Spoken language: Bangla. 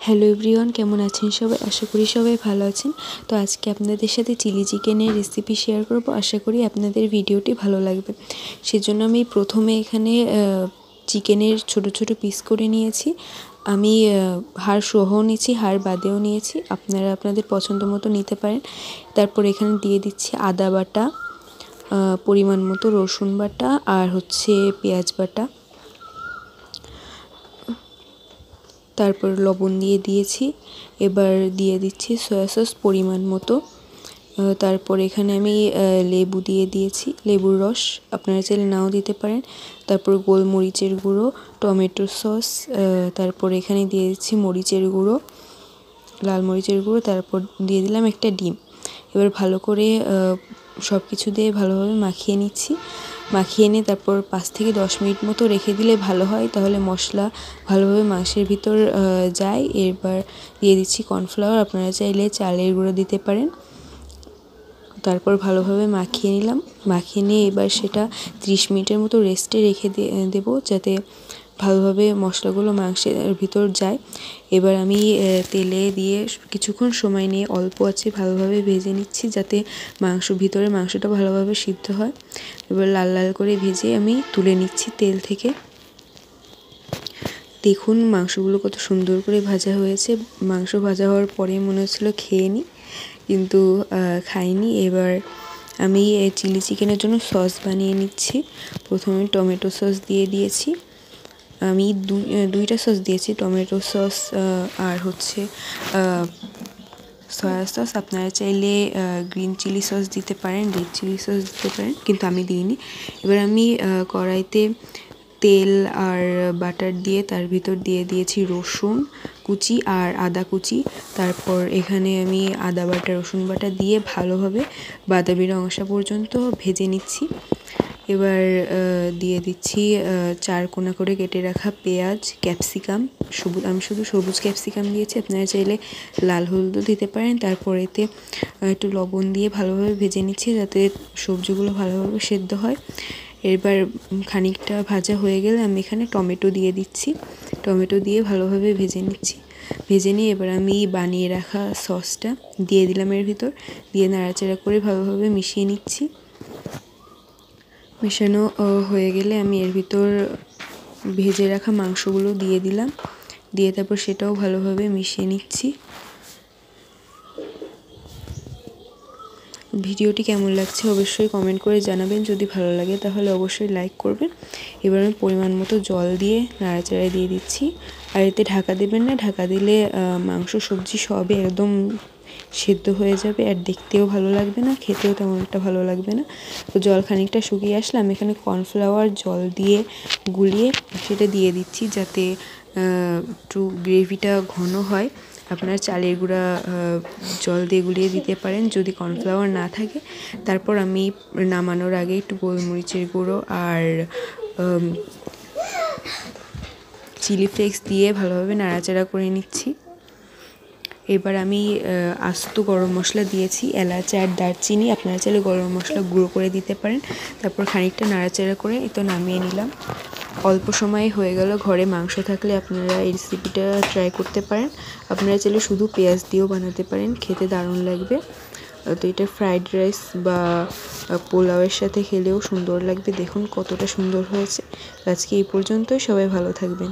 হ্যালো এভরিওয়ান, কেমন আছেন সবাই? আশা করি সবাই ভালো আছেন। তো আজকে আপনাদের সাথে চিলি চিকেনের রেসিপি শেয়ার করব। আশা করি আপনাদের ভিডিওটি ভালো লাগবে। সেজন্য আমি প্রথমে এখানে চিকেনের ছোট ছোট পিস করে নিয়েছি। আমি হাড় সহ নিয়েছি, হাড় বাদেও নিয়েছি, আপনারা আপনাদের পছন্দ মতো নিতে পারেন। তারপর এখানে দিয়ে দিচ্ছি আদা বাটা, পরিমাণ মতো রসুন বাটা, আর পেঁয়াজ বাটা। তারপর লবণ দিয়ে দিয়েছি। এবার দিয়ে দিচ্ছি সয়া সস পরিমাণ মতো। তারপর এখানে আমি লেবু দিয়ে দিয়েছি, লেবুর রস, আপনারা চাইলে নাও দিতে পারেন। তারপর গোলমরিচের গুঁড়ো, টমেটো সস, তারপর এখানে দিয়ে দিচ্ছি মরিচের গুঁড়ো, লাল মরিচের গুঁড়ো। তারপর দিয়ে দিলাম একটা ডিম। এবার ভালো করে সব কিছু দিয়ে ভালোভাবে মাখিয়ে নিচ্ছি। মাখিয়ে নিয়ে তারপর 5 থেকে 10 মিনিট মতো রেখে দিলে ভালো হয়, তাহলে মশলা ভালোভাবে মাংসের ভিতর যায়। এবার দিয়ে দিচ্ছি কর্নফ্লাওয়ার, আপনারা চাইলে চালের গুঁড়ো দিতে পারেন। তারপর ভালোভাবে মাখিয়ে নিলাম। মাখিয়ে নিয়ে এবার সেটা 30 মিনিটের মতো রেস্টে রেখে দেবো, যাতে ভালোভাবে মশলাগুলো মাংসের ভিতর যায়। এবার আমি তেলে দিয়ে কিছুক্ষণ সময় নিয়ে অল্প আঁচে ভালোভাবে ভেজে নিচ্ছি, যাতে ভিতরের মাংসটা ভালোভাবে সিদ্ধ হয়। এবার লাল লাল করে ভেজে আমি তুলে নিচ্ছি তেল থেকে। দেখুন মাংসগুলো কত সুন্দর করে ভাজা হয়েছে। মাংস ভাজা হওয়ার পরে মনে হচ্ছিলো খেয়ে নিই, কিন্তু খাইনি। এবার আমি চিলি চিকেনের জন্য সস বানিয়ে নিচ্ছি। প্রথমে টমেটো সস দিয়ে দিয়েছি। আমি দুইটা সস দিয়েছি, টমেটো সস আর সয়া সস। আপনারা চাইলে গ্রিন চিলি সস দিতে পারেন, রেড চিলি সস দিতে পারেন, কিন্তু আমি দিইনি। এবার আমি কড়াইতে তেল আর বাটার দিয়ে তার ভিতর দিয়ে দিয়েছি রসুন কুচি আর আদা কুচি। তারপর এখানে আমি আদা বাটা রসুন বাটা দিয়ে ভালোভাবে বাদামি রং আসা পর্যন্ত ভেজে নিচ্ছি। এবার দিয়ে দিচ্ছি 4 কোনা করে কেটে রাখা পেঁয়াজ, ক্যাপসিকাম, আমি শুধু সবুজ ক্যাপসিকাম দিয়েছি, আপনারা চাইলে লাল হলুদও দিতে পারেন। তারপর এতে একটু লবণ দিয়ে ভালোভাবে ভেজে নিচ্ছি, যাতে সবজিগুলো ভালোভাবে সেদ্ধ হয়। এবার খানিকটা ভাজা হয়ে গেলে আমি এখানে টমেটো দিয়ে দিচ্ছি। টমেটো দিয়ে ভালোভাবে ভেজে নিচ্ছি। ভেজে নিয়ে এবার আমি বানিয়ে রাখা সসটা দিয়ে দিলাম এর ভিতর, দিয়ে নাড়াচাড়া করে ভালোভাবে মিশিয়ে নিচ্ছি। মেশানো হয়ে গেলে আমি এর ভিতর ভেজে রাখা মাংসগুলো দিয়ে দিলাম, দিয়ে তারপর সেটাও ভালোভাবে মিশিয়ে নিচ্ছি। ভিডিওটি কেমন লাগছে অবশ্যই কমেন্ট করে জানাবেন। যদি ভালো লাগে তাহলে অবশ্যই লাইক করবেন। এবার আমি পরিমাণ মতো জল দিয়ে নাড়াচাড়া দিয়ে দিচ্ছি। আর এতে ঢাকা দেবেন না, ঢাকা দিলে মাংস সবজি সবই একদম সেদ্ধ হয়ে যাবে, আর দেখতেও ভালো লাগবে না, খেতেও তেমন একটা ভালো লাগবে না। তো জল খানিকটা শুকিয়ে আসলে আমি এখানে কর্নফ্লাওয়ার জল দিয়ে গুলিয়ে সেটা দিয়ে দিচ্ছি, যাতে একটু গ্রেভিটা ঘন হয়। আপনারা চালের গুঁড়া জল দিয়ে গুলিয়ে দিতে পারেন যদি কর্নফ্লাওয়ার না থাকে। তারপর আমি নামানোর আগে একটু গোলমরিচের গুঁড়ো আর চিলি ফ্লেক্স দিয়ে ভালোভাবে নাড়াচাড়া করে নিচ্ছি। এবার আমি আস্ত গরম মশলা দিয়েছি, এলাচ আর দারচিনি, আপনারা চাইলে গরম মশলা গুঁড়ো করে দিতে পারেন। তারপর খানিকটা নাড়াচাড়া করে এই তো নামিয়ে নিলাম। অল্প সময়ে হয়ে গেল। ঘরে মাংস থাকলে আপনারা এই রেসিপিটা ট্রাই করতে পারেন। আপনারা চাইলে শুধু পেঁয়াজ দিয়েও বানাতে পারেন, খেতে দারুণ লাগবে। তো এটা ফ্রাইড রাইস বা পোলাওয়ের সাথে খেলেও সুন্দর লাগবে। দেখুন কতটা সুন্দর হয়েছে। আজকে এই পর্যন্তই, সবাই ভালো থাকবেন।